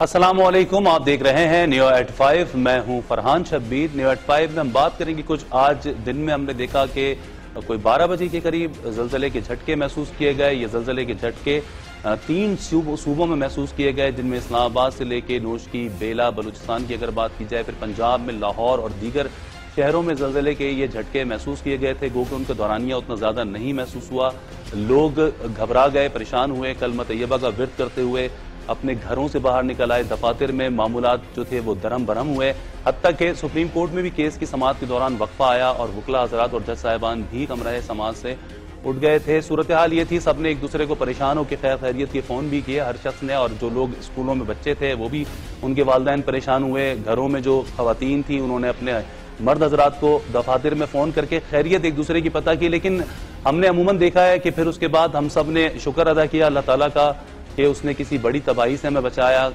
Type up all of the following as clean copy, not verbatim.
अस्सलामुअलैकुम, आप देख रहे हैं न्यू एट 5। मैं हूं फरहान शब्बीर। न्यू एट 5 में हम बात करेंगे कुछ आज दिन में हमने देखा कि कोई 12 बजे के करीब जलजले के झटके महसूस किए गए। ये जलजले के झटके 3 सूबों में महसूस किए गए, जिनमें इस्लामाबाद से लेके नूशकी, बेला, बलूचिस्तान की अगर बात की जाए, फिर पंजाब में लाहौर और दीगर शहरों में जलजले के ये झटके महसूस किए गए थे। गो कि उनका दौरानिया उतना ज्यादा नहीं महसूस हुआ, लोग घबरा गए, परेशान हुए, कलमा तैयबा का विर्द करते हुए अपने घरों से बाहर निकल आए। दफातर में मामूलात जो थे वो दरम बरम हुए, हत्ता कि सुप्रीम कोर्ट में भी केस की समाअत के दौरान वक्फा आया और वकला हजरात और जज साहिबान भी हमराह समाज से उठ गए थे। सूरत हाल ये थी, सबने एक दूसरे को परेशान होकर खैर खैरियत के फोन भी किए हर शख्स ने, और जो लोग स्कूलों में बच्चे थे वो भी, उनके वालिदैन परेशान हुए। घरों में जो खवातीन थी उन्होंने अपने मर्द हजरात को दफातर में फोन करके खैरियत एक दूसरे की पता की। लेकिन हमने अमूमन देखा है कि फिर उसके बाद हम सब ने शुक्र अदा किया अल्लाह ताला का कि उसने किसी बड़ी तबाही से हमें बचाया।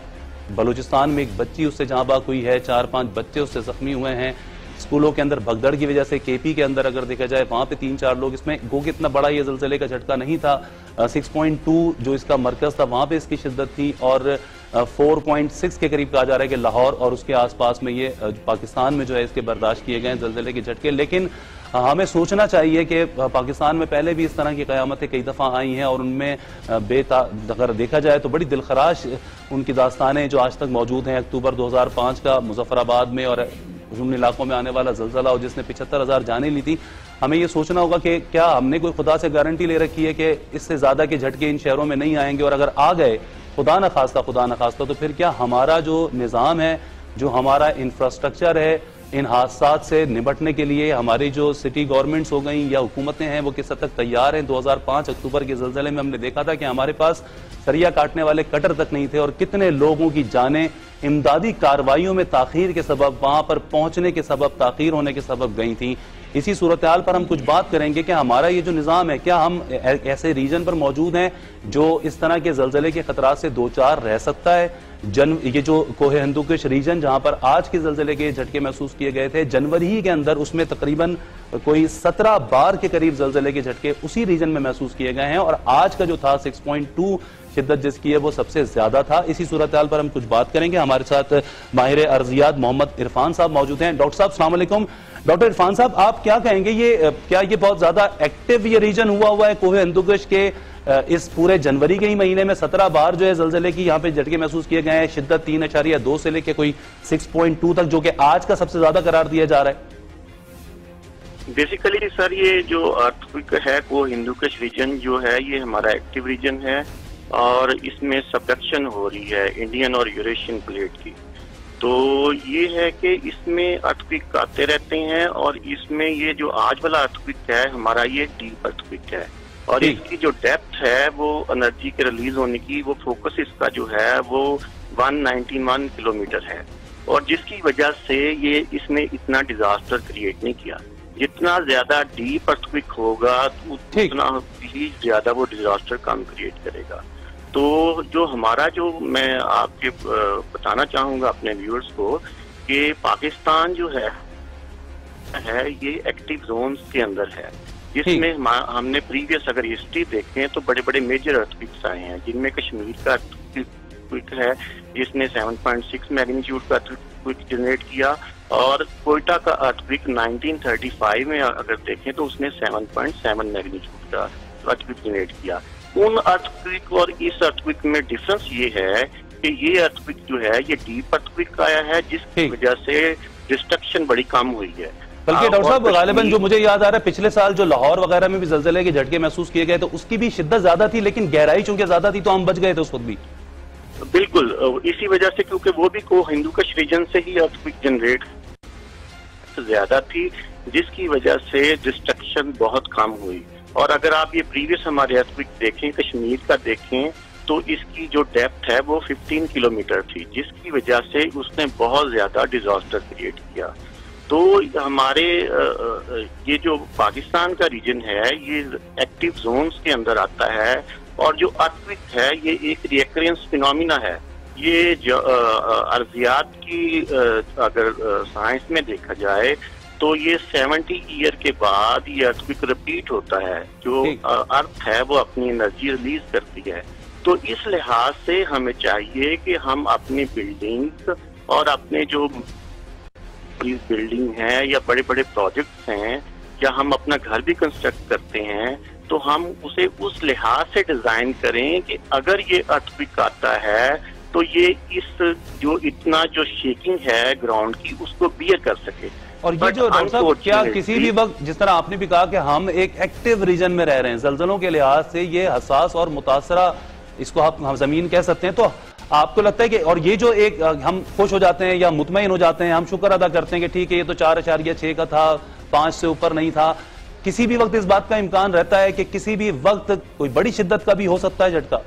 बलूचिस्तान में एक बच्ची उससे जहां बाक हुई है, 4-5 बच्चे उससे जख्मी हुए हैं। स्कूलों के अंदर भगदड़ की वजह से केपी के अंदर अगर देखा जाए वहां पे 3-4 लोग, इसमें गो कि इतना बड़ा ये जलजले का झटका नहीं था। 6.2 जो इसका मरकज था वहां पे इसकी शिद्दत थी, और 4.6 के करीब कहा जा रहा है कि लाहौर और उसके आसपास में ये पाकिस्तान में जो है इसके बर्दाश्त किए गए जलजले के झटके। लेकिन हमें सोचना चाहिए कि पाकिस्तान में पहले भी इस तरह की कयामतें कई दफा आई हैं, और उनमें अगर देखा जाए तो बड़ी दिलखराश उनकी दास्तानें जो आज तक मौजूद हैं। अक्टूबर 2005 का मुजफ्फराबाद में और उन इलाकों में आने वाला जलजला, और जिसने 75,000 जानें ली थी। हमें ये सोचना होगा कि क्या हमने कोई खुदा से गारंटी ले रखी है कि इससे ज्यादा के झटके इन शहरों में नहीं आएंगे, और अगर आ गए खुदा न खास्ता तो फिर क्या हमारा जो निज़ाम है, जो हमारा इंफ्रास्ट्रक्चर है, इन हादसात से निपटने के लिए हमारी जो सिटी गवर्नमेंट्स हो गई या हुकूमतें हैं वो किस हद तक तैयार हैं। 2005 अक्टूबर के जलजले में हमने देखा था कि हमारे पास सरिया काटने वाले कटर तक नहीं थे, और कितने लोगों की जानें इमदादी कार्रवाइयों में ताखीर के सबब, वहां पर पहुंचने के सबब, ताखीर होने के सबब गई थी। इसी सूरत हाल पर हम कुछ बात करेंगे कि हमारा ये जो निज़ाम है, क्या हम ऐसे रीजन पर मौजूद हैं जो इस तरह के जलजले के खतरात से दो चार रह सकता है। ये जो कोहे हिंदुकुश रीजन जहां पर आज के जलजले के झटके महसूस किए गए थे, जनवरी ही के अंदर उसमें तकरीबन कोई 17 बार के करीब जलजले के झटके उसी रीजन में महसूस किए गए हैं, और आज का जो था 6.2 शिद्दत जिसकी है वो सबसे ज्यादा था। इसी सूरत हाल पर हम कुछ बात करेंगे। हमारे साथ माहिर अर्जियात मोहम्मद इरफान साहब मौजूद हैं। डॉक्टर साहब अस्सलाम वालेकुम। डॉक्टर इरफान साहब, आप क्या कहेंगे, क्या ये बहुत ज्यादा एक्टिव ये रीजन हुआ है कोहे हिंदुकुश के? इस पूरे जनवरी के ही महीने में 17 बार जो है जलजले की यहाँ पे झटके महसूस किए गए हैं, शिद्दत 3.2 से लेके कोई 6.2 तक, जो कि आज का सबसे ज्यादा करार दिया जा रहा है। बेसिकली सर, ये जो अर्थक्वेक है वो हिंदुकुश रीजन जो है ये हमारा एक्टिव रीजन है, और इसमें सबडक्शन हो रही है इंडियन और यूरेशियन प्लेट की। तो ये है कि इसमें अर्थक्वेक आते रहते हैं, और इसमें ये जो आज वाला अर्थक्वेक है हमारा, ये डीप अर्थक्वेक है, और इसकी जो डेप्थ है वो एनर्जी के रिलीज होने की, वो फोकस इसका जो है वो 191 किलोमीटर है, और जिसकी वजह से ये इसने इतना डिजास्टर क्रिएट नहीं किया। जितना ज्यादा डीप अर्थक्वेक होगा उतना ही ज्यादा वो डिजास्टर कम क्रिएट करेगा। तो जो हमारा, जो मैं आपके बताना चाहूंगा अपने व्यूअर्स को, कि पाकिस्तान जो है ये एक्टिव जोन्स के अंदर है, जिसमें हमने प्रीवियस अगर हिस्ट्री देखें तो बड़े बड़े मेजर अर्थक्वेक्स आए हैं, जिनमें कश्मीर का अर्थक्वेक है जिसने 7.6 मैग्नीट्यूड का अर्थक्वेक जनरेट किया, और कोयटा का अर्थक्वेक 1935 में अगर देखें तो उसने 7.7 मैग्नीट्यूड का अर्थक्वेक जनरेट किया। उन अर्थक्वेक और इस अर्थक्वेक में डिफरेंस ये है कि ये अर्थक्वेक जो है ये डीप अर्थक्वेक आया है, जिसकी वजह से डिस्ट्रक्शन बड़ी कम हुई है। बल्कि डॉक्टर साहब, गालिबन जो मुझे याद आ रहा है, पिछले साल जो लाहौर वगैरह में भी जलजले के झटके महसूस किए गए तो उसकी भी शिद्दत ज्यादा थी, लेकिन गहराई चूंकि ज्यादा थी तो हम बच गए थे उस वक्त भी। बिल्कुल, इसी वजह से, क्योंकि वो भी को हिंदुकुश रीजन से ही अर्थक्वेक जनरेट ज्यादा थी, जिसकी वजह से डिस्ट्रक्शन बहुत कम हुई। और अगर आप ये प्रीवियस हमारे अर्थक्वेक देखें, कश्मीर का देखें, तो इसकी जो डेप्थ है वो 15 किलोमीटर थी, जिसकी वजह से उसने बहुत ज्यादा डिजास्टर क्रिएट किया। तो हमारे ये जो पाकिस्तान का रीजन है ये एक्टिव जोन्स के अंदर आता है, और जो अर्थक्वेक है ये एक रिकरेंस फिनोमिना है। ये जो अर्जियात की अगर साइंस में देखा जाए तो ये 70 ईयर के बाद ये अर्थक्वेक रिपीट होता है। जो अर्थ है वो अपनी एनर्जी रिलीज करती है, तो इस लिहाज से हमें चाहिए कि हम अपनी बिल्डिंग्स और अपने जो बिल्डिंग है या बड़े बड़े प्रोजेक्ट्स हैं या हम अपना घर भी कंस्ट्रक्ट करते हैं तो हम उसे उस लिहाज से डिजाइन करें कि अगर ये अर्थक्वेक आता है तो ये इस जो इतना जो शेकिंग है ग्राउंड की उसको बियर कर सके। और ये जो डॉक्टर साहब क्या किसी भी वक्त, जिस तरह आपने भी कहा कि हम एक एक्टिव रीजन में रह रहे हैं, जल्जलों के लिहाज से ये हसास और मुतासरा, इसको हम जमीन कह सकते हैं, तो आपको लगता है कि और ये जो एक हम खुश हो जाते हैं या मुतमईन हो जाते हैं, हम शुक्र अदा करते हैं कि ठीक है ये तो 4.6 का था, 5 से ऊपर नहीं था, किसी भी वक्त इस बात का इम्कान रहता है कि किसी भी वक्त कोई बड़ी शिद्दत का भी हो सकता है झटका?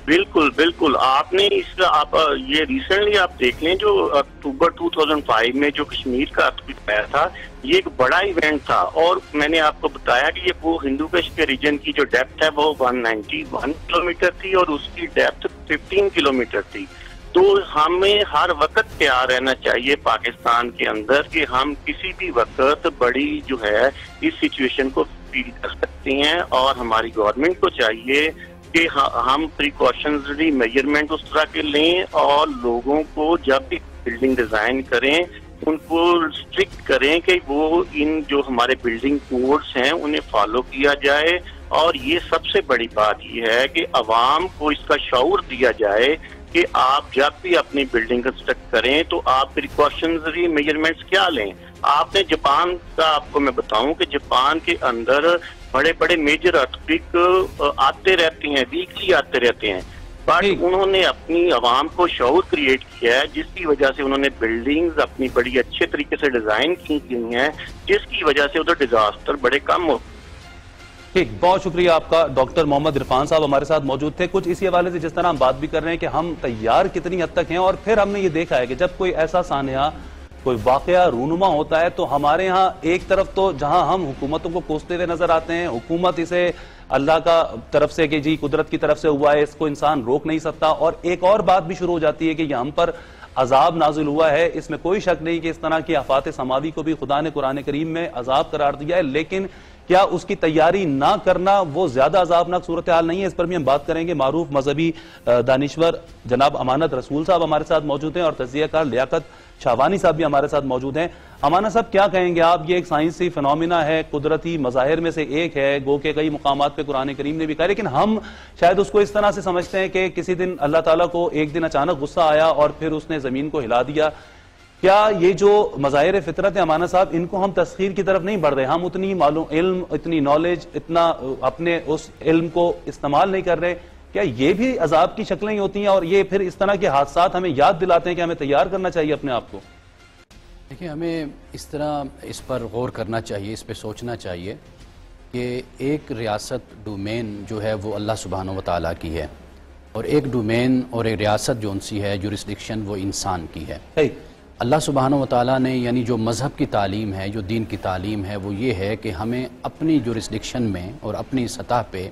बिल्कुल बिल्कुल, आपने आप ये रिसेंटली आप देख लें जो अक्टूबर 2005 में जो कश्मीर का अर्थक्वेक आया था, ये एक बड़ा इवेंट था और मैंने आपको बताया कि ये वो हिंदू कश्मीर रीजन की जो डेप्थ है वो 191 किलोमीटर थी और उसकी डेप्थ 15 किलोमीटर थी। तो हमें हर वक्त तैयार रहना चाहिए पाकिस्तान के अंदर कि हम किसी भी वक्त बड़ी जो है इस सिचुएशन को फील कर सकते हैं और हमारी गवर्नमेंट को चाहिए कि हम प्रिकॉशनरी मेजरमेंट उस तरह के लें और लोगों को जब भी बिल्डिंग डिजाइन करें उनको स्ट्रिक्ट करें कि वो इन जो हमारे बिल्डिंग कोड्स हैं उन्हें फॉलो किया जाए। और ये सबसे बड़ी बात ये है कि अवाम को इसका शऊर दिया जाए कि आप जब भी अपनी बिल्डिंग कंस्ट्रक्ट करें तो आप प्रिकॉशनरी मेजरमेंट्स क्या लें। आपने जापान का आपको मैं बताऊं कि जापान के अंदर बड़े बड़े मेजर अर्थक्वेक आते रहते हैं, वीकली आते रहते हैं, बट उन्होंने अपनी आवाम को शऊर क्रिएट किया है जिसकी वजह से उन्होंने बिल्डिंग्स अपनी बड़ी अच्छे तरीके से डिजाइन की हैं जिसकी वजह से उधर डिजास्टर बड़े कम हो। ठीक, बहुत शुक्रिया आपका। डॉक्टर मोहम्मद इरफान साहब हमारे साथ मौजूद थे। कुछ इसी हवाले से जिस तरह हम बात भी कर रहे हैं कि हम तैयार कितनी हद तक हैं और फिर हमने ये देखा है कि जब कोई ऐसा सानिया कोई वाकया रूनुमा होता है तो हमारे यहाँ एक तरफ तो जहां हम हुकूमतों को कोसते हुए नजर आते हैं, हुकूमत इसे अल्लाह का तरफ से कि जी कुदरत की तरफ से हुआ है, इसको इंसान रोक नहीं सकता, और एक और बात भी शुरू हो जाती है कि यह हम पर अजाब नाजिल हुआ है। इसमें कोई शक नहीं कि इस तरह की आफात समावी को भी खुदा ने कुरान करीम में अजाब करार दिया है, लेकिन क्या उसकी तैयारी ना करना वो ज्यादा अजाबनाक सूरत हाल नहीं है? इस पर भी हम बात करेंगे। मारूफ मजहबी दानिश्वर जनाब अमानत रसूल साहब हमारे साथ मौजूद हैं और तजियाकार लियाकत शाहवानी साहब भी हमारे साथ मौजूद हैं। अमाना साहब, क्या कहेंगे आप? ये एक साइंसी फिनोमिना है, कुदरती मज़ाहिर में से एक है, गो के कई मुकामात पे कुरान करीम ने भी कहा, लेकिन हम शायद उसको इस तरह से समझते हैं कि किसी दिन अल्लाह ताला को एक दिन अचानक गुस्सा आया और फिर उसने जमीन को हिला दिया। क्या ये जो मज़ाहिर फितरत है अमाना साहब, इनको हम तस्खीर की तरफ नहीं बढ़ रहे? हम उतनी मालूम इल्म, इतनी नॉलेज, इतना अपने उस इल्म को इस्तेमाल नहीं कर रहे? क्या ये भी अजाब की शक्लें ही होती हैं और ये फिर इस तरह के हादसात हमें याद दिलाते हैं कि हमें तैयार करना चाहिए अपने आप को? देखिए, हमें इस तरह इस पर गौर करना चाहिए, इस पर सोचना चाहिए कि एक रियासत डोमेन जो है वो अल्लाह सुब्हानहू व तआला की है और एक डोमेन और एक रियासत जो उनसी है जुरिस्डिक्शन वो इंसान की है। अल्लाह सुब्हानहू व तआला ने यानी जो मज़हब की तालीम है, जो दीन की तालीम है, वो ये है कि हमें अपनी जुरिस्डिक्शन में और अपनी सतह पे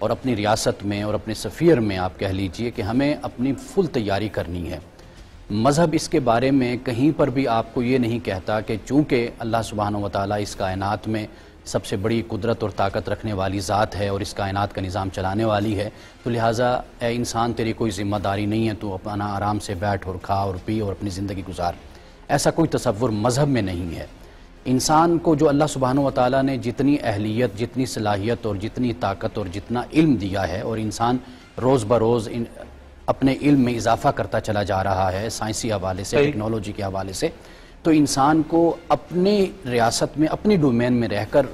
और अपनी रियासत में और अपने सफ़ीर में आप कह लीजिए कि हमें अपनी फुल तैयारी करनी है। मज़हब इसके बारे में कहीं पर भी आपको ये नहीं कहता कि चूँकि अल्लाह सुब्हानहू व तआला इस कायनात में सबसे बड़ी कुदरत और ताकत रखने वाली ज़ात है और इस कायनात का निज़ाम चलाने वाली है, तो लिहाजा ए इंसान तेरी कोई ज़िम्मेदारी नहीं है, तो अपना आराम से बैठ और खा और पी और अपनी ज़िंदगी गुजार। ऐसा कोई तसव्वुर मज़हब में नहीं है। इंसान को जो अल्लाह सुब्हानहू व तआला ने जितनी अहलियत, जितनी सलाहियत और जितनी ताकत और जितना इल्म दिया है, और इंसान रोज़ बरोज़ अपने इल्म में इजाफा करता चला जा रहा है साइंसी हवाले से, टेक्नोलॉजी के हवाले से, तो इंसान को अपनी रियासत में, अपनी डोमेन में रहकर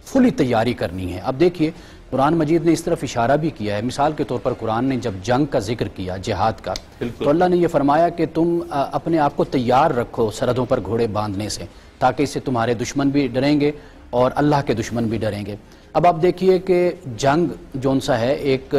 फुली तैयारी करनी है। अब देखिए, कुरान मजीद ने इस तरफ इशारा भी किया है। मिसाल के तौर पर कुरान ने जब जंग का जिक्र किया, जिहाद का, तो अल्लाह ने यह फरमाया कि तुम अपने आप को तैयार रखो सरहदों पर घोड़े बांधने से, ताकि इससे तुम्हारे दुश्मन भी डरेंगे और अल्लाह के दुश्मन भी डरेंगे। अब आप देखिए कि जंग जौन सा है, एक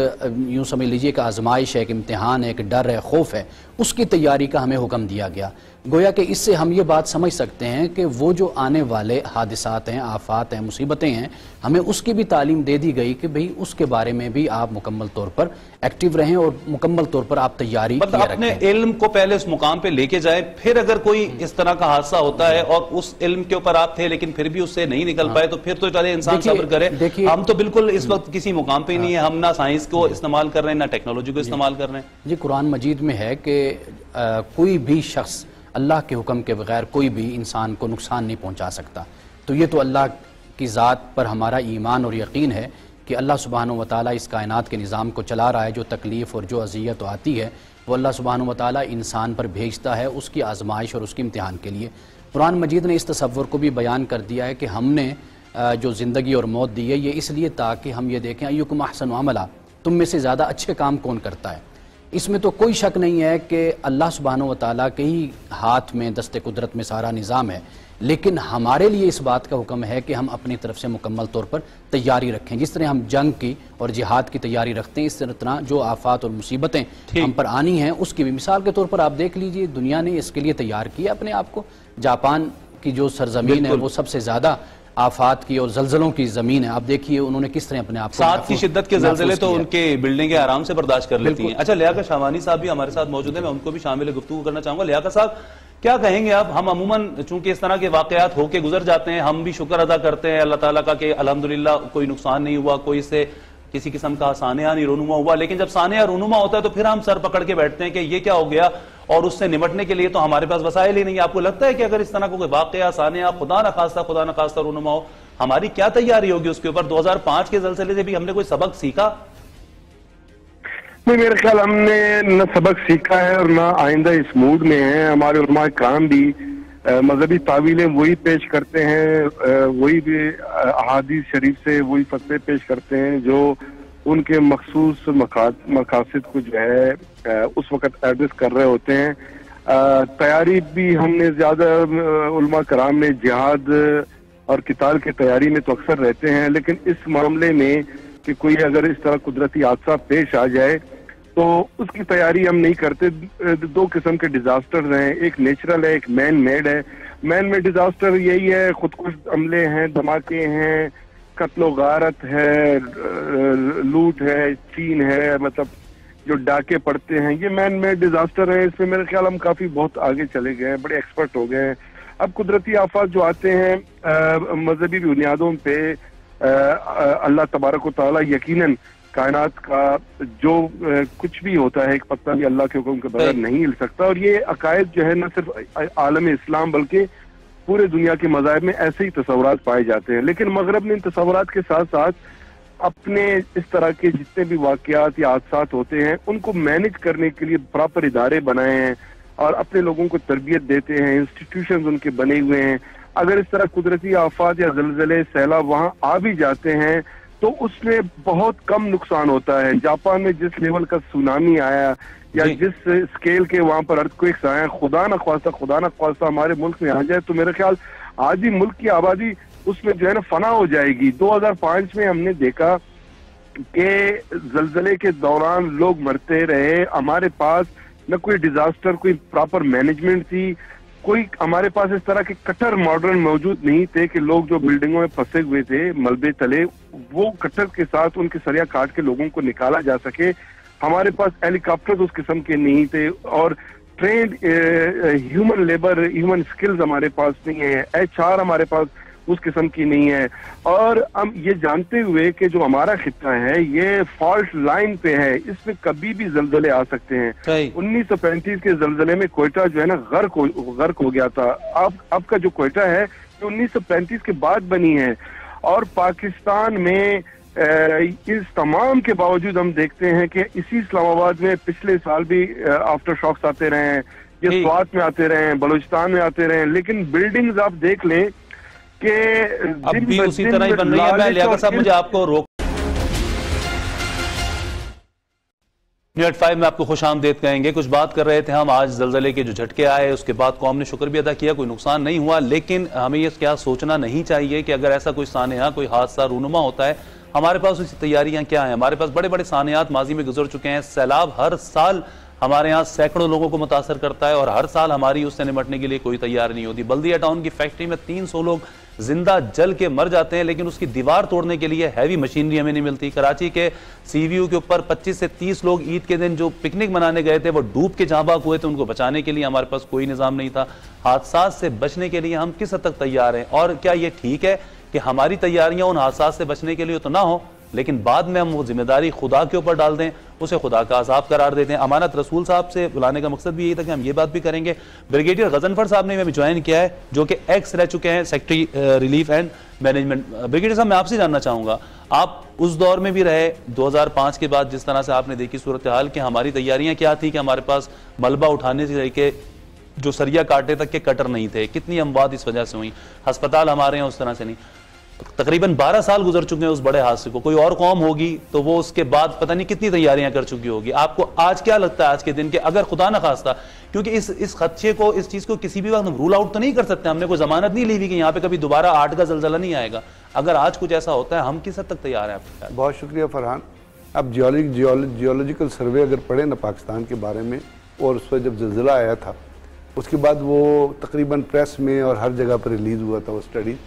यूँ समझ लीजिए कि आजमाइश है, एक इम्तिहान है, एक डर है, खौफ है, उसकी तैयारी का हमें हुक्म दिया गया। गोया कि इससे हम ये बात समझ सकते हैं कि वो जो आने वाले हादिसात हैं, आफात हैं, मुसीबतें हैं, हमें उसकी भी तालीम दे दी गई कि भाई उसके बारे में भी आप मुकम्मल तौर पर एक्टिव रहें और मुकम्मल तौर पर आप तैयारी मतलब अपने इल्म को पहले उस मुकाम पे लेके जाए, फिर अगर कोई इस तरह का हादसा होता है और उस इल्म के ऊपर आप थे लेकिन फिर भी उससे नहीं निकल पाए, तो फिर तो चले इंसान सब्र करे। हम तो बिल्कुल इस वक्त किसी मुकाम पे ही नहीं है, हम ना साइंस को इस्तेमाल कर रहे हैं ना टेक्नोलॉजी को इस्तेमाल कर रहे हैं। जी, कुरान मजीद में है कि कोई भी शख्स अल्लाह के हुक्म के बगैर कोई भी इंसान को नुकसान नहीं पहुंचा सकता। तो ये तो अल्लाह की ज़ात पर हमारा ईमान और यकीन है कि अल्लाह सुब्हानहू व तआला इस कायनात के निज़ाम को चला रहा है। जो तकलीफ़ और जो अज़ियत आती है वो अल्लाह सुब्हानहू व तआला इंसान पर भेजता है उसकी आजमाइश और उसकी इम्तिहान के लिए। कुरान मजीद ने इस तसव्वुर को भी बयान कर दिया है कि हमने जो ज़िंदगी और मौत दी है ये इसलिए ताकि हम ये देखें अय्युकुम अहसनु अमला, तुम में से ज़्यादा अच्छे काम कौन करता है। इसमें तो कोई शक नहीं है कि अल्लाह सुब्हानहू व तआला के ही हाथ में दस्ते कुदरत में सारा निज़ाम है, लेकिन हमारे लिए इस बात का हुक्म है कि हम अपनी तरफ से मुकम्मल तौर पर तैयारी रखें। जिस तरह हम जंग की और जिहाद की तैयारी रखते हैं, इस तरह जो आफात और मुसीबतें हम पर आनी हैं उसकी भी मिसाल के तौर पर आप देख लीजिए, दुनिया ने इसके लिए तैयार किया अपने आप को। जापान की जो सरजमीन है वो सबसे ज़्यादा आफात की और जलजलों की जमीन है। आप देखिए उन्होंने किस तरह अपने आप को 7 की शिद्दत के जलजले तो उनके बिल्डिंगें आराम से बर्दाश्त कर लेती हैं। अच्छा, लियाकत शाहवानी साहब भी हमारे साथ मौजूद है, मैं उनको भी शामिल गुफ्तगू करना चाहूंगा। लियाकत साहब, क्या कहेंगे आप? हम अमूमन चूंकि इस तरह के वाकयात होके गुजर जाते हैं, हम भी शुक्र अदा करते हैं अल्लाह ताला का कि अल्हम्दुलिल्लाह कोई नुकसान नहीं हुआ, कोई से किसी किस्म का सानिया नहीं रोनुमा हुआ। लेकिन जब सानिया रोनुमा होता है तो फिर हम सर पकड़ के बैठते हैं कि ये क्या हो गया, और उससे निपटने के लिए तो हमारे पास वसाइल ही नहीं। आपको लगता है कि अगर इस तरह को कोई वाकया सानिया खुदा न खास्ता रोनुमा हो, हमारी क्या तैयारी होगी उसके ऊपर? 2005 के जलसले से भी हमने कोई सबक सीखा? नहीं, मेरे ख्याल हमने न सबक सीखा है और न आइंदा इस मूड में है। हमारे उलमा कराम भी मजहबी तावीलें वही पेश करते हैं, वही भी अहादीस शरीफ से वही फतवे पेश करते हैं जो उनके मखसूस मकासद को जो है उस वक्त एड्रेस कर रहे होते हैं। तैयारी भी हमने ज्यादा उलमा कराम ने जिहाद और किताल की तैयारी में तो अक्सर रहते हैं, लेकिन इस मामले में कि कोई अगर इस तरह कुदरती हादसा पेश आ जाए तो उसकी तैयारी हम नहीं करते। 2 किस्म के डिजास्टर हैं, एक नेचुरल है, एक मैन मेड है। मैन मेड डिजास्टर यही है, खुदकुश हमले हैं, धमाके हैं, कत्लो गारत है, लूट है, चीन है, मतलब जो डाके पड़ते हैं, ये मैन मेड डिजास्टर है। इसमें मेरे ख्याल हम काफी बहुत आगे चले गए हैं, बड़े एक्सपर्ट हो गए हैं। अब कुदरती आफात जो आते हैं मजहबी बुनियादों पे अल्लाह तबारक व तआला यकीनन कायनात का जो कुछ भी होता है एक पत्ता भी अल्लाह के हुक्म के बगैर नहीं हिल सकता। और ये अकायद जो है न सिर्फ आलम इस्लाम बल्कि पूरे दुनिया के मज़ाहिब में ऐसे ही तसव्वुरात पाए जाते हैं। लेकिन मगरब ने इन तसव्वुरात के साथ साथ अपने इस तरह के जितने भी वाकयात या हादसात होते हैं उनको मैनेज करने के लिए प्रॉपर इदारे बनाए हैं और अपने लोगों को तरबियत देते हैं, इंस्टीट्यूशंस उनके बने हुए हैं। अगर इस तरह कुदरती आफात या जलजले सैलाब वहां आ भी जाते हैं तो उसमें बहुत कम नुकसान होता है। जापान में जिस लेवल का सुनामी आया या जिस स्केल के वहां पर अर्थक्वेक्स आए, खुदा न ख्वास्ता हमारे मुल्क में आ जाए तो मेरे ख्याल आज ही मुल्क की आबादी उसमें जो है ना फना हो जाएगी। 2005 में हमने देखा कि जलजले के दौरान लोग मरते रहे, हमारे पास न कोई डिजास्टर, कोई प्रॉपर मैनेजमेंट थी, कोई हमारे पास इस तरह के कटर मॉडर्न मौजूद नहीं थे कि लोग जो बिल्डिंगों में फंसे हुए थे मलबे तले, वो कटर के साथ उनके सरिया काट के लोगों को निकाला जा सके। हमारे पास हेलीकॉप्टर उस किस्म के नहीं थे और trend human labour, human skills हमारे पास नहीं है, HR हमारे पास उस किस्म की नहीं है। और हम ये जानते हुए कि जो हमारा खित्ता है ये फॉल्ट लाइन पे है, इसमें कभी भी जलजले आ सकते हैं। 1935 के जलजले में कोयटा जो है ना गर्क हो गया था। अब का जो कोयटा है तो 1935 के बाद बनी है। और पाकिस्तान में इस तमाम के बावजूद हम देखते हैं कि इसी इस्लामाबाद में पिछले साल भी आफ्टर शॉक्स आते रहे हैं, ये स्वात में आते रहे हैं, बलूचिस्तान में आते रहे हैं, लेकिन बिल्डिंग्स आप देख लें कि अब भी उसी तरह ही बन रही है। मैं लियाकत साहब मुझे आपको रोक न्यूज़ 5 में आपको खुशामदीद कहेंगे। कुछ बात कर रहे थे हम, आज जलजले के जो झटके आए उसके बाद कौम ने शुक्र भी अदा किया, कोई नुकसान नहीं हुआ। लेकिन हमें ये क्या सोचना नहीं चाहिए कि अगर ऐसा कोई सानिया, कोई हादसा रूनुमा होता है, हमारे पास उसकी तैयारियां क्या हैं? हमारे पास बड़े बड़े सानियात माजी में गुजर चुके हैं। सैलाब हर साल हमारे यहाँ सैकड़ों लोगों को मुतासर करता है और हर साल हमारी उससे निपटने के लिए कोई तैयार नहीं होती। बल्दिया टाउन की फैक्ट्री में 300 लोग जिंदा जल के मर जाते हैं, लेकिन उसकी दीवार तोड़ने के लिए हैवी मशीनरी हमें नहीं मिलती। कराची के सीवीयू के ऊपर 25 से 30 लोग ईद के दिन जो पिकनिक मनाने गए थे वो डूब के जहां बाग हुए थे, उनको बचाने के लिए हमारे पास कोई निजाम नहीं था। हादसा से बचने के लिए हम किस हद तक तैयार हैं, और क्या ये ठीक है कि हमारी तैयारियां उन हादसा से बचने के लिए तो ना हो, लेकिन बाद में हम वो जिम्मेदारी खुदा के ऊपर डाल दें, उसे खुदा का अज़ाब करार देते हैं। अमानत रसूल साहब से बुलाने का मकसद भी यही था कि हम ये बात भी करेंगे। ब्रिगेडियर गजनफर साहब ने हमें ज्वाइन किया है, जो कि एक्स रह चुके हैं secretary relief and management. Brigadier साहब, मैं आपसे जानना चाहूंगा, आप उस दौर में भी रहे 2005 के बाद, जिस तरह से आपने देखी सूरत हाल कि हमारी तैयारियां क्या थी कि हमारे पास मलबा उठाने से लेके जो सरिया काटे तक के कटर नहीं थे, कितनी अमवात इस वजह से हुई, अस्पताल हमारे यहाँ उस तरह से नहीं। तकरीबन 12 साल गुजर चुके हैं उस बड़े हादसे को। कोई और कौम होगी तो वो उसके बाद पता नहीं कितनी तैयारियां कर चुकी होगी। आपको आज क्या लगता है आज के दिन के, अगर खुदा न खास्ता, क्योंकि इस खदशे को, इस चीज को किसी भी वक्त हम रूल आउट तो नहीं कर सकते, हमने कोई जमानत नहीं ली हुई कि यहाँ पे कभी दोबारा 8 का जलजला नहीं आएगा, अगर आज कुछ ऐसा होता है हम किस हद तक तैयार हैं आपके? बहुत शुक्रिया फरहान। अब जियोलॉजिकल सर्वे अगर पढ़े ना पाकिस्तान के बारे में, और उस पर जब जलजला आया था उसके बाद वो तकरीबन प्रेस में और हर जगह पर रिलीज हुआ था वो स्टडी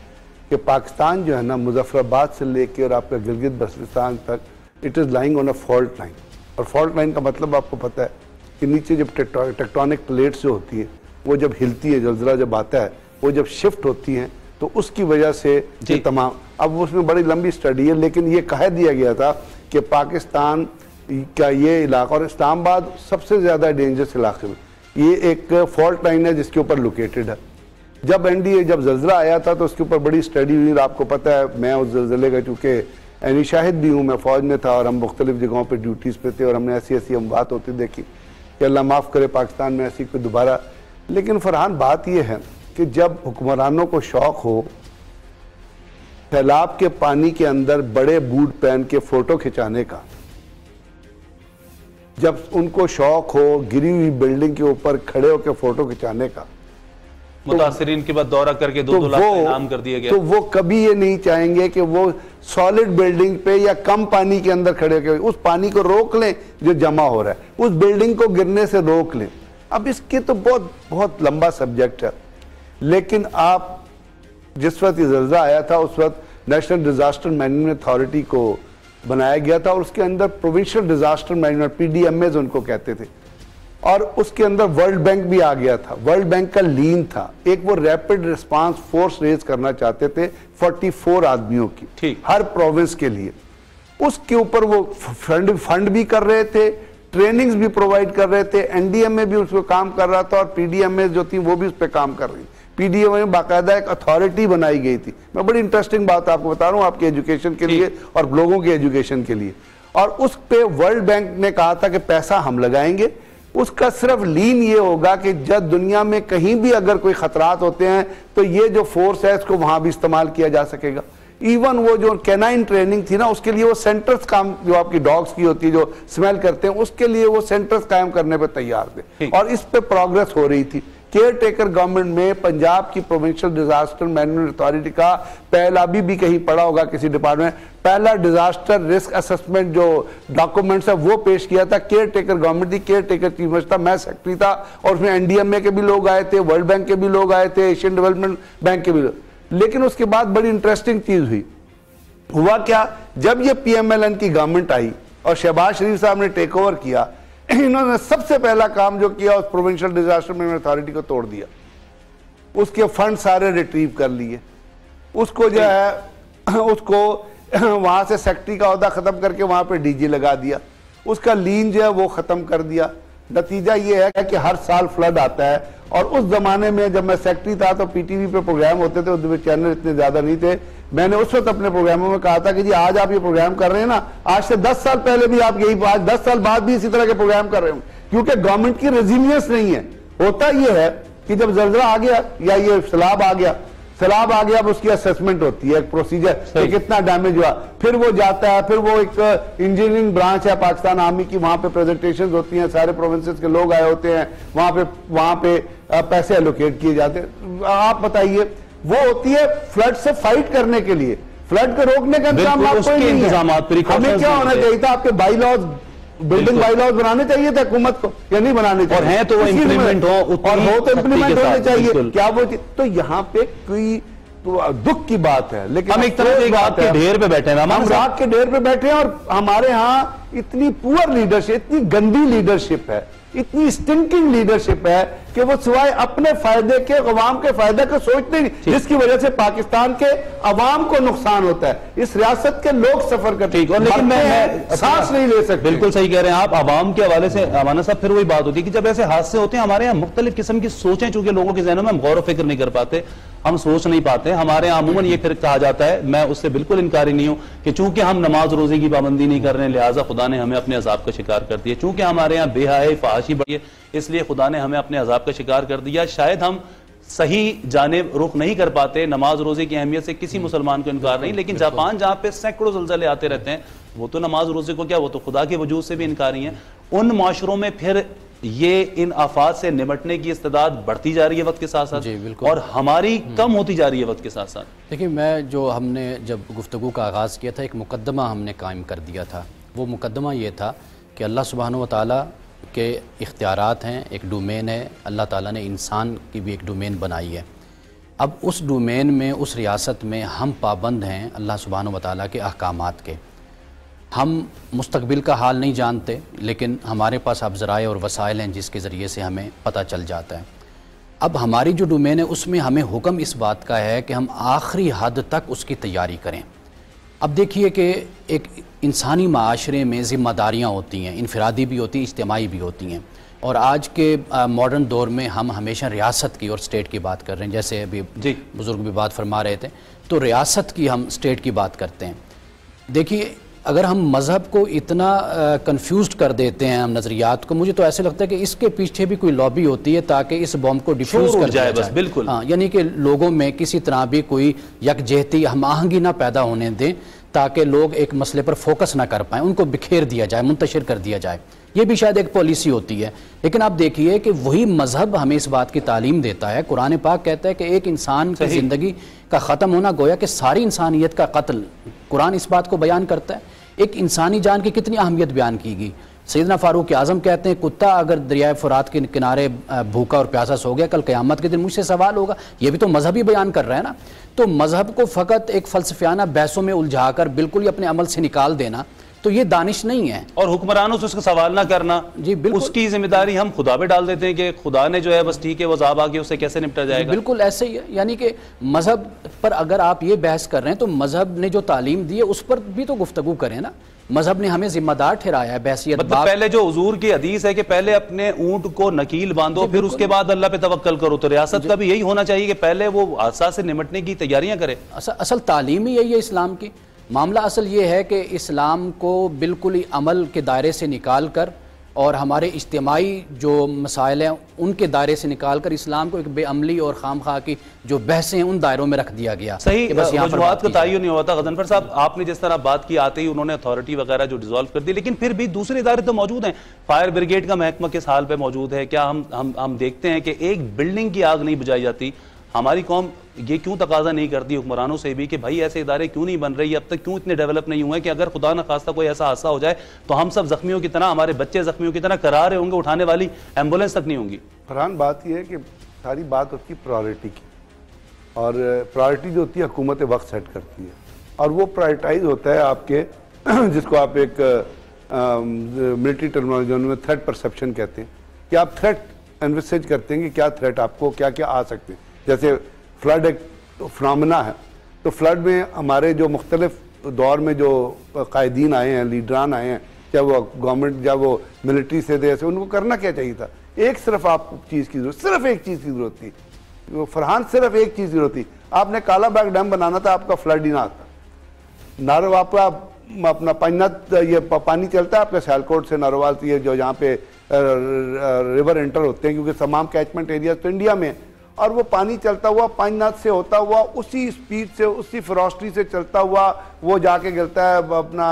कि पाकिस्तान जो है ना मुजफ्फराबाद से लेके और आपका गिलगित बल्तिस्तान तक it is lying on a fault line. और फॉल्ट लाइन का मतलब आपको पता है कि नीचे जब टेक्टोनिक प्लेट्स जो होती है वो जब हिलती है, जलजला जब आता है, वो जब शिफ्ट होती हैं तो उसकी वजह से ये तमाम, अब उसमें बड़ी लंबी स्टडी है, लेकिन ये कह दिया गया था कि पाकिस्तान का ये इलाका और इस्लामाबाद सबसे ज़्यादा डेंजरस इलाके में ये एक फॉल्ट लाइन है जिसके ऊपर लोकेटेड है। जब जब जलजला आया था तो उसके ऊपर बड़ी स्टडी हुई। आपको पता है मैं उस जलजले का चूँकि यानी शाहिद भी हूँ, मैं फ़ौज में था और हम मुख्तलिफ जगहों पर ड्यूटीज़ पे थे और हमने ऐसी ऐसी अमवात होती देखी कि अल्लाह माफ़ करे पाकिस्तान में ऐसी कोई दोबारा। लेकिन फरहान बात यह है कि जब हुक्मरानों को शौक़ हो सैलाब के पानी के अंदर बड़े बूट पहन के फ़ोटो खिंचाने का, जब उनको शौक़ हो गिरी हुई बिल्डिंग के ऊपर खड़े होकर फ़ोटो खिंचाने का, मुतासिरीन के बाद दौरा करके 2-2 लाख का इनाम कर दिया गया, तो वो कभी ये नहीं चाहेंगे कि वो सॉलिड बिल्डिंग पे या कम पानी के अंदर खड़े होकर उस पानी को रोक लें जो जमा हो रहा है, उस बिल्डिंग को गिरने से रोक लें। अब इसके तो बहुत बहुत लंबा सब्जेक्ट है, लेकिन आप जिस वक्त ये जलज़ला आया था उस वक्त नेशनल डिजास्टर मैनेजमेंट अथॉरिटी को बनाया गया था और उसके अंदर प्रोविंशियल डिजास्टर मैनेजमेंट PDMAs उनको कहते थे, और उसके अंदर वर्ल्ड बैंक भी आ गया था। वर्ल्ड बैंक का लीन था। एक वो रैपिड रिस्पांस फोर्स रेज करना चाहते थे 44 आदमियों की हर प्रोविंस के लिए। उसके ऊपर वो फंड भी कर रहे थे, ट्रेनिंग्स भी प्रोवाइड कर रहे थे, NDMA भी उस पर काम कर रहा था और PDMA जो थी वो भी उस पर काम कर रही। PDMA में बाकायदा एक अथॉरिटी बनाई गई थी। मैं बड़ी इंटरेस्टिंग बात आपको बता रहा हूँ आपके एजुकेशन के लिए और लोगों के एजुकेशन के लिए। और उस पे वर्ल्ड बैंक ने कहा था कि पैसा हम लगाएंगे, उसका सिर्फ लीन ये होगा कि जब दुनिया में कहीं भी अगर कोई खतरात होते हैं तो ये जो फोर्स है इसको वहां भी इस्तेमाल किया जा सकेगा। इवन वो जो कैनाइन ट्रेनिंग थी ना उसके लिए वो सेंटर्स काम, जो आपकी डॉग्स की होती है जो स्मेल करते हैं, उसके लिए वो सेंटर्स कायम करने पर तैयार थे और इस पे प्रोग्रेस हो रही थी। केयर टेकर गवर्नमेंट में पंजाब की प्रोविंशियल डिजास्टर मैनेजमेंट अथॉरिटी का पहला भी कहीं पड़ा होगा किसी डिपार्टमेंट, पहला डिजास्टर रिस्क असेसमेंट जो डॉक्यूमेंट्स है वो पेश किया था। केयर टेकर गवर्नमेंट थी, केयर टेकर चीफ मिनिस्टर था, मैं सेक्रेटरी था और उसमें NDMA के भी लोग आए थे, वर्ल्ड बैंक के भी लोग आए थे, एशियन डेवलपमेंट बैंक के भी लोग। लेकिन उसके बाद बड़ी इंटरेस्टिंग चीज हुआ क्या, जब ये PMLN की गवर्नमेंट आई और शहबाज शरीफ साहब ने टेक ओवर किया, इन्होंने सबसे पहला काम जो किया उस प्रोविंशियल डिजास्टर मैनेजमेंट अथॉरिटी को तोड़ दिया, उसके फंड सारे रिट्रीव कर लिए, उसको जो है उसको वहां से सेक्रेटरी का ओहदा खत्म करके वहां पे DG लगा दिया, उसका लीन जो है वो खत्म कर दिया। नतीजा ये है कि हर साल फ्लड आता है और उस जमाने में जब मैं सेक्रेटरी था तो PTV पे प्रोग्राम होते थे, उसमें चैनल इतने ज्यादा नहीं थे। मैंने उस वक्त अपने प्रोग्रामों में कहा था कि जी आज आप ये प्रोग्राम कर रहे हैं ना, आज से 10 साल पहले भी आप यही, आज 10 साल बाद भी इसी तरह के प्रोग्राम कर रहे हो, क्योंकि गवर्नमेंट की रेजिलियंस नहीं है। होता यह है कि जब जलजला आ गया या ये सैलाब आ गया अब उसकी असेसमेंट होती है, एक प्रोसीजर कि कितना डैमेज हुआ, फिर वो जाता है, फिर वो एक इंजीनियरिंग ब्रांच है पाकिस्तान आर्मी की, वहां पे प्रेजेंटेशंस होती हैं, सारे प्रोविंसेस के लोग आए होते हैं, वहां पे पैसे एलोकेट किए जाते हैं। आप बताइए, वो होती है फ्लड से फाइट करने के लिए, फ्लड को रोकने का इंतजाम आपको नहीं है। हमें क्या होना चाहिए था, आपके बाई लॉज बिल्डिंग बाईलॉज बनाने चाहिए थे हुकूमत को या नहीं बनाने चाहिए, और हैं तो वो इम्प्लीमेंट हो, और हो तो इम्प्लीमेंट होने चाहिए। क्या वो तो यहाँ पे कोई तो दुख की बात है, लेकिन हम एक तरह से रात के ढेर पे बैठे हैं, हम रात के ढेर पे बैठे हैं, और हमारे यहाँ इतनी पुअर लीडरशिप, इतनी गंदी लीडरशिप है, इतनी स्टिंकिंग लीडरशिप है कि वो सिवाय अपने फायदे के, अवाम के फायदे को सोचते नहीं, जिसकी वजह से पाकिस्तान के अवाम को नुकसान होता है, इस रियासत के लोग सफर करते हैं, लेकिन मैं सांस नहीं ले सकते। बिल्कुल सही कह रहे हैं आप। अवाम के हवाले से अमाना साहब फिर वही बात होती है कि जब ऐसे हादसे होते हैं, हमारे यहाँ मुख्तलिफ किस्म की सोचें चूंकि लोगों के जहनों में हम गौर फिक्र नहीं कर पाते, हम सोच नहीं पाते। हमारे यहाँ अमूमन ये फिर कहा जाता है, मैं उससे बिल्कुल इनकारी नहीं हूं, कि चूंकि हम नमाज रोजे की पाबंदी नहीं कर रहे हैं, लिहाजा खुदा ने हमें अपने अजाब का शिकार कर दिया। चूंकि हमारे यहाँ बेहयाई फहाशी बढ़ी है, इसलिए खुदा ने हमें अपने अजाब का शिकार कर दिया। शायद हम सही जानिब रुख नहीं कर पाते, नमाज रोजे की अहमियत से किसी मुसलमान को इनकार नहीं, लेकिन जापान जहां पे सैकड़ों ज़लज़ले आते रहते हैं, वो तो नमाज रोजे को क्या, वो तो खुदा के वजूद से भी इनकारी है। उन माशरों में फिर ये इन आफात से निपटने की इस्तेदाद बढ़ती जा रही है वक्त के साथ साथ, और हमारी कम होती जा रही है वक्त के साथ साथ। देखिए, हमने जब गुफ्तगू का आगाज़ किया था, एक मुकद्दमा हमने कायम कर दिया था। वो मुकद्दमा ये था कि अल्लाह सुब्हानहू व तआला के इख्तियारात हैं, एक डोमेन है, अल्लाह ताला ने इंसान की भी एक डोमेन बनाई है। अब उस डोमेन में, उस रियासत में हम पाबंद हैं अल्लाह सुब्हानहू व तआला के अहकामात के। हम मुस्तकबिल का हाल नहीं जानते, लेकिन हमारे पास अब ज़राए और वसाइल हैं जिसके ज़रिए से हमें पता चल जाता है। अब हमारी जो डोमेन है उसमें हमें हुक्म इस बात का है कि हम आखिरी हद तक उसकी तैयारी करें। अब देखिए कि एक इंसानी माशरे में ज़िम्मेदारियाँ होती हैं, इनफरादी भी होती हैं, इज्तिमाई भी होती हैं, और आज के मॉडर्न दौर में हम हमेशा रियासत की और स्टेट की बात कर रहे हैं। जैसे अभी जी बुज़ुर्ग भी बात फरमा रहे थे, तो रियासत की हम स्टेट की बात करते हैं। देखिए, अगर हम मज़हब को इतना कंफ्यूज कर देते हैं, हम नज़रियात को, मुझे तो ऐसे लगता है कि इसके पीछे भी कोई लॉबी होती है ताकि इस बॉम्ब को डिफ्यूज़ कर जाए बस। बिल्कुल, हाँ, यानी कि लोगों में किसी तरह भी कोई यकजहती, हम आहंगी ना पैदा होने दें, ताकि लोग एक मसले पर फोकस ना कर पाएँ, उनको बिखेर दिया जाए, मुंतशिर कर दिया जाए। ये भी शायद एक पॉलिसी होती है। लेकिन आप देखिए कि वही मजहब हमें इस बात की तालीम देता है। कुरान पाक कहता है कि एक इंसान की ज़िंदगी का ख़त्म होना गोया कि सारी इंसानियत का कत्ल। कुरान इस बात को बयान करता है। एक इंसानी जान की कितनी अहमियत बयान की गई। सैयदना फारूक आज़म कहते हैं, कुत्ता अगर दरियाए फुरात के किनारे भूखा और प्यासा सो गया, कल क़यामत के दिन मुझसे सवाल होगा। ये भी तो मजहब ही बयान कर रहा है ना। तो मजहब को फ़कत एक फ़लसफ़ियाना बहसों में उलझाकर बिल्कुल ही अपने अमल से निकाल देना, तो ये दानिश नहीं है। और हुक्मरानों से उसका सवाल ना करना, जी बिल्कुल, उसकी जिम्मेदारी हम खुदा पे डाल देते हैं कि खुदा ने जो है बस ठीक है, वो ज़ाब आके उससे कैसे निपटा जाएगा। बिल्कुल ऐसे ही है। यानी कि मजहब पर अगर आप ये बहस कर रहे हैं तो मजहब ने जो तालीम दी है उस पर भी तो गुफ्तगू करें ना। मजहब ने हमें जिम्मेदार ठहराया है बहसियत। मतलब पहले जो हुजूर की हदीस है कि पहले अपने ऊंट को नकील बांधो, फिर उसके बाद अल्लाह पे तवक्कल करो, तो रियासत का भी यही होना चाहिए कि पहले वो हादसा से निपटने की तैयारियां करे। असल तालीम ही यही है इस्लाम की। मामला असल ये है कि इस्लाम को बिल्कुल ही अमल के दायरे से निकाल कर और हमारे इज्तिमाई जो मसाइल हैं उनके दायरे से निकाल कर इस्लाम को एक बेअमली और खामखा की जो बहसें हैं उन दायरों में रख दिया गया। सही वजूहात का तयन नहीं होता। गजनफर साहब, आपने जिस तरह बात की, आते ही उन्होंने अथॉरिटी वगैरह जो डिसॉल्व कर दी, लेकिन फिर भी दूसरे इदारे तो मौजूद हैं। फायर ब्रिगेड का महकमा किस हाल पे मौजूद है? क्या हम देखते हैं कि एक बिल्डिंग की आग नहीं बुझाई जाती? हमारी कौम ये क्यों तकाजा नहीं करती हुक्मरानों से भी कि भाई ऐसे इदारे क्यों नहीं बन रही, अब तक क्यों इतने डेवलप नहीं हुए कि अगर खुदा न खास्ता कोई ऐसा हादसा हो जाए तो हम सब जख्मियों की तरह, हमारे बच्चे जख्मियों की तरह करा रहे होंगे, उठाने वाली एम्बुलेंस तक नहीं होंगी। फरहान, बात यह है कि सारी बात होती है प्रायोरिटी की, और प्रायोरिटी जो होती है हुकूमत वक्त सेट करती है, और वो प्रायोरिटाइज होता है आपके जिसको आप एक मिलिट्री टर्मिनोलॉजी में थ्रेट परसेप्शन कहते हैं, कि आप थ्रेट एनविसेज करते हैं कि क्या थ्रेट आपको क्या क्या आ सकते हैं। जैसे फ्लड एक फिनोमेना है, तो फ्लड में हमारे जो मुख्तलिफ दौर में जो कायदीन आए हैं, लीडरान आए हैं, चाहे वो गवर्नमेंट या वो मिलिट्री से दे, उनको करना क्या चाहिए था? एक सिर्फ आपको चीज़ की जरूरत, सिर्फ एक चीज़ की जरूरत थी, वो फरहान, सिर्फ एक चीज़ की जरूरत थी। आपने काला बाग डैम बनाना था, आपका फ्लड ही ना आता। नारो आपका अपना पंजत ये पानी चलता है आपके सियालकोट से नारोवाल से, जो यहाँ पे रिवर एंटर होते हैं, क्योंकि तमाम कैचमेंट एरिया तो इंडिया में, और वो पानी चलता हुआ पानीनाथ से होता हुआ उसी स्पीड से, उसी फरोस्ट्री से चलता हुआ वो जाके गिरता है अपना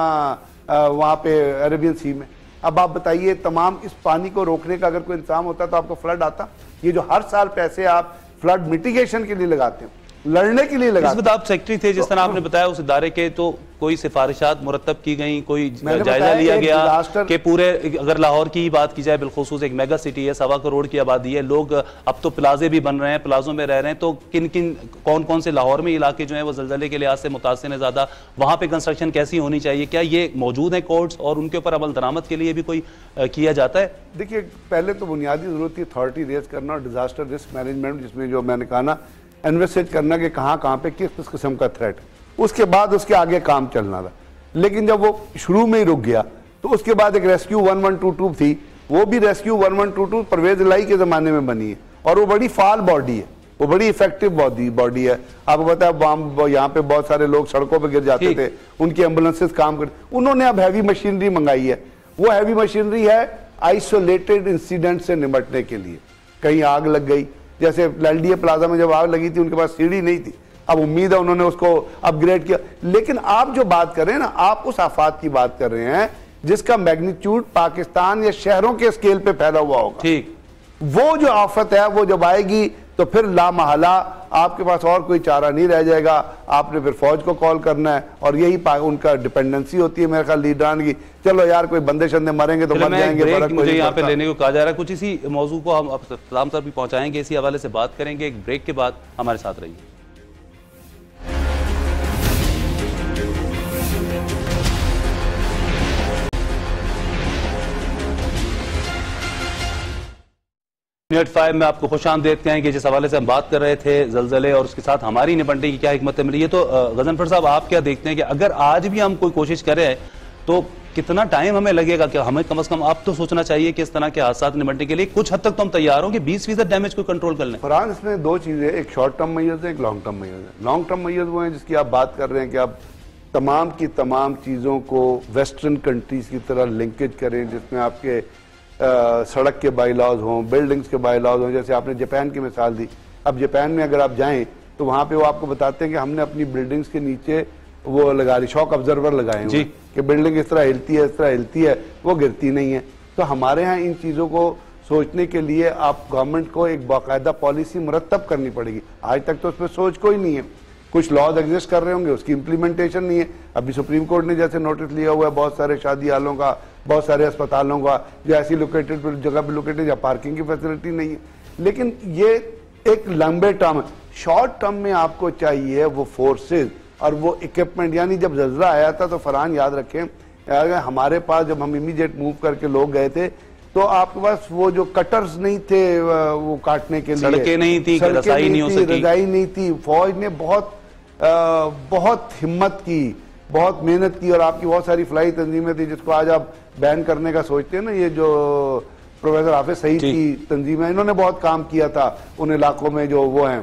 वहाँ पे अरेबियन सी में। अब आप बताइए, तमाम इस पानी को रोकने का अगर कोई इंतजाम होता तो आपको फ्लड आता? ये जो हर साल पैसे आप फ्लड मिटिगेशन के लिए लगाते हैं, लड़ने के लिए लगा। इस वक्त आप सेक्रेटरी थे, जिस तरह आपने बताया उस इदारे के, तो कोई सिफारिशात मुरतब की गई, कोई जायजा लिया गया कि पूरे, अगर लाहौर की ही बात की जाए बिलखुसूस, एक मेगा सिटी है, 1.25 करोड़ की आबादी है, लोग अब तो प्लाजे भी बन रहे हैं, प्लाजों में रह रहे हैं, तो किन किन कौन कौन से लाहौर में इलाके जो है वो जल्जले के लिहाज से मुतासिर है ज्यादा, वहां पे कंस्ट्रक्शन कैसी होनी चाहिए, क्या ये मौजूद है कोड्स और उनके ऊपर अमल दरामद के लिए भी कोई किया जाता है? देखिए, पहले तो बुनियादी जरूरत थी अथॉरिटी रेज करना और डिजास्टर रिस्क मैनेजमेंट, जिसमें जो मैंने कहा ना, इन्वेस्टिगेट करना कि कहाँ पे किस किस्म का थ्रेट, उसके बाद उसके आगे काम चलना था। लेकिन जब वो शुरू में ही रुक गया तो उसके बाद एक रेस्क्यू 1122 थी, वो भी रेस्क्यू 1122 परवेज इलाही के ज़माने में बनी है और वो बड़ी फाल बॉडी है, वो बड़ी इफेक्टिव बॉडी है। आपको पता है यहाँ पे बहुत सारे लोग सड़कों पे गिर जाते थे, उनकी एम्बुलेंसेज काम करते, उन्होंने अब हैवी मशीनरी मंगाई है। वो हैवी मशीनरी है आइसोलेटेड इंसिडेंट से निपटने के लिए। कहीं आग लग गई, जैसे LDA प्लाजा में जब आग लगी थी उनके पास सीढ़ी नहीं थी, अब उम्मीद है उन्होंने उसको अपग्रेड किया। लेकिन आप जो बात कर रहे हैं ना, आप उस आफात की बात कर रहे हैं जिसका मैग्नीट्यूड पाकिस्तान या शहरों के स्केल पे फैला हुआ होगा। ठीक, वो जो आफत है वो जब आएगी तो फिर लामहला आपके पास और कोई चारा नहीं रह जाएगा, आपने फिर फौज को कॉल करना है और यही उनका डिपेंडेंसी होती है मेरे ख्याल लीडरान की। चलो यार, कोई बंदे शंदे मरेंगे तो मर जाएंगे। मुझे यहाँ पे लेने को कहा जा रहा है, कुछ इसी मौजू को हम सलाम सर भी पहुंचाएंगे, इसी हवाले से बात करेंगे। एक ब्रेक के बाद हमारे साथ रहिए। न्यूज़ 5 में आपको खुशामदीद कहेंगे। जिस हवाले से हम बात कर रहे थे जलजले और उसके साथ हमारी निपटने की क्या हिकमत मिली है, तो गजनफर साहब आप क्या देखते हैं कि अगर आज भी हम कोई कोशिश करें तो कितना टाइम हमें लगेगा? कि हमें कम से कम अब तो सोचना चाहिए कि इस तरह के हादसा निपटने के लिए कुछ हद तक तो हम तैयार हो कि 20% डैमेज को कंट्रोल कर लें। फरहान, इसमें दो चीजें, एक शॉर्ट टर्म मेजर्स है, एक लॉन्ग टर्म मेजर्स है। लॉन्ग टर्म मेजर्स वो हैं जिसकी आप बात कर रहे हैं कि आप तमाम की तमाम चीजों को वेस्टर्न कंट्रीज की तरह लिंकेज करें, जिसमें आपके सड़क के बाईलॉज हों, बिल्डिंग्स के बाईलॉज हों। जैसे आपने जापान की मिसाल दी, अब जापान में अगर आप जाएं तो वहां पे वो आपको बताते हैं कि हमने अपनी बिल्डिंग्स के नीचे वो लगा ली, शॉक ऑब्जर्वर लगाए हुए कि बिल्डिंग इस तरह हिलती है, इस तरह हिलती है, वो गिरती नहीं है। तो हमारे यहाँ इन चीज़ों को सोचने के लिए आप गवर्नमेंट को एक बाकायदा पॉलिसी मुरतब करनी पड़ेगी। आज तक तो उस पर सोच कोई नहीं है। कुछ लॉज एग्जिस्ट कर रहे होंगे, उसकी इम्प्लीमेंटेशन नहीं है। अभी सुप्रीम कोर्ट ने जैसे नोटिस लिया हुआ है बहुत सारे शादी हालों का, बहुत सारे अस्पतालों का, जो ऐसी लोकेटेड जगह पर लोकेटेड या पार्किंग की फैसिलिटी नहीं है। लेकिन ये एक लंबे टर्म, शॉर्ट टर्म में आपको चाहिए वो फोर्सेज और वो इक्विपमेंट। यानी जब जल्जला आया था तो फरहान याद रखें, अगर हमारे पास जब हम इमीडिएट मूव करके लोग गए थे तो आपके पास वो जो कटर्स नहीं थे वो काटने के लिए, सड़कें नहीं थी, रजाई नहीं हो सकी, रजाई नहीं थी। फौज ने बहुत हिम्मत की, बहुत मेहनत की और आपकी बहुत सारी फ्लाई तंजीमें थी जिसको आज आप बैन करने का सोचते हैं ना। ये जो प्रोफेसर हाफिज सईद की तंजीम है, इन्होंने बहुत काम किया था उन इलाकों में जो वो हैं।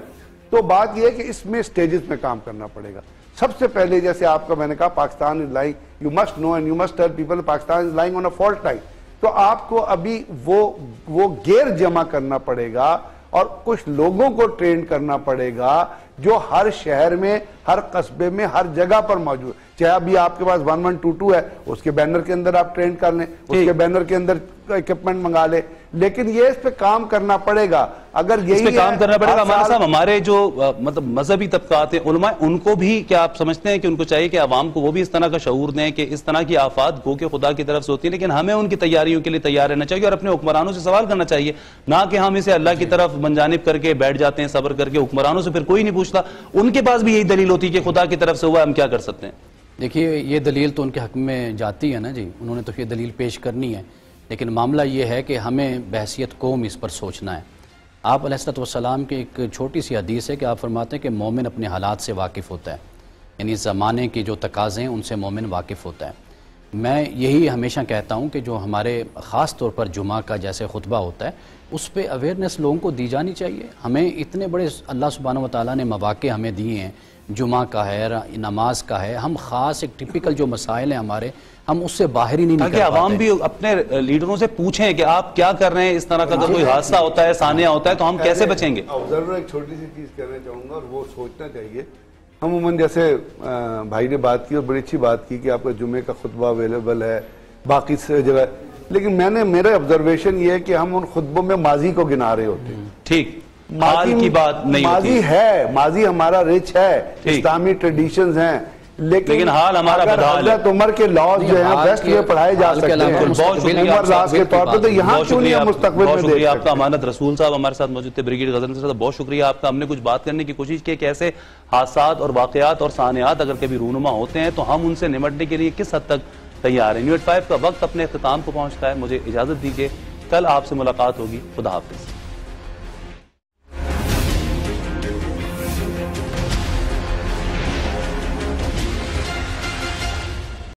तो बात यह है कि इसमें स्टेजेस में काम करना पड़ेगा। सबसे पहले जैसे आपका मैंने कहा, Pakistan is lying, you must know and you must tell people, Pakistan is lying on a fault line. तो आपको अभी वो गेयर जमा करना पड़ेगा और कुछ लोगों को ट्रेन करना पड़ेगा जो हर शहर में, हर कस्बे में, हर जगह पर मौजूद। चाहे अभी आपके पास 1122 है, उसके बैनर के अंदर आप ट्रेन कर लें, उसके बैनर के अंदर इक्विपमेंट मंगा ले, लेकिन ये इस पे काम करना पड़ेगा। अगर यही पे काम करना पड़ेगा हमारे साहब, हमारे जो मतलब मजहबी तबकात हैं, उलमा, उनको भी क्या आप समझते हैं कि उनको चाहिए कि आवाम को वो भी इस तरह का शऊर दें कि इस तरह की आफात गो के खुदा की तरफ से होती है, लेकिन हमें उनकी तैयारियों के लिए तैयार रहना चाहिए और अपने हुक्मरानों से सवाल करना चाहिए, ना कि हम इसे अल्लाह की तरफ मनजानिब करके बैठ जाते हैं सब्र करके। हुक्मरानों से फिर कोई नहीं पूछता, उनके पास भी यही दलील होती है कि खुदा की तरफ से हुआ, हम क्या कर सकते हैं। देखिए, ये दलील तो उनके हक में जाती है ना जी, उन्होंने तो ये दलील पेश करनी है, लेकिन मामला ये है कि हमें बहसियत कौम इस पर सोचना है। आप अलैहिस्सलाम की एक छोटी सी हदीस है कि आप फरमाते हैं कि मोमिन अपने हालात से वाकिफ़ होता है, यानी ज़माने की जो तकाज़े हैं उनसे मोमिन वाकिफ़ होता है। मैं यही हमेशा कहता हूँ कि जो हमारे ख़ास तौर पर जुमा का जैसे खुतबा होता है उस पर अवेयरनेस लोगों को दी जानी चाहिए। हमें इतने बड़े अल्लाह सुब्हानहू व तआला ने मौक़े हमें दिए हैं, जुमा का है, नमाज का है, हम ख़ास एक टिपिकल जो मसाइल हैं हमारे, हम उससे बाहर ही नहीं निकल पाते। आवाम भी अपने लीडरों से पूछें कि आप क्या कर रहे हैं, इस तरह का अगर कोई हादसा होता है, सानिया होता है, तो हम कैसे बचेंगे। ऑब्जर्वर एक छोटी सी चीज़ कहना चाहूँगा और वो सोचना चाहिए। हम उमूमन जैसे भाई ने बात की और बड़ी अच्छी बात की कि आपका जुमे का खुतबा अवेलेबल है बाकी जगह, लेकिन मेरा ऑब्जर्वेशन ये है कि हम उन खुतबों में माजी को गिना रहे होते हैं। ठीक, हाल की बात नहीं माजी होती है, माजी हमारा रिच है, इस्लामी ट्रेडिशंस हैं, लेकिन हाल हमारा बदहाल है। हज़रत उमर के लॉज जो हैं वेस्ट में पढ़ाए जा सकते हैं बहुत शुक्रिया उमर राज के तौर पे, तो यहाँ क्यों नहीं मुस्तकबिल में देख आपका। अमानत रसूल साहब हमारे साथ मौजूद थे, ब्रिगेड गजनवी साहब, बहुत शुक्रिया आपका। हमने कुछ बात करने की कोशिश की कैसे हादसात और वाकयात और सानियात अगर कभी रूनुमा होते हैं तो हम उनसे निपटने के लिए किस हद तक तैयार हैं। न्यूज़ 5 का वक्त अपने इख्तिताम को पहुंचता है, मुझे इजाजत दीजिए, कल आपसे मुलाकात होगी। खुदा हाफिज।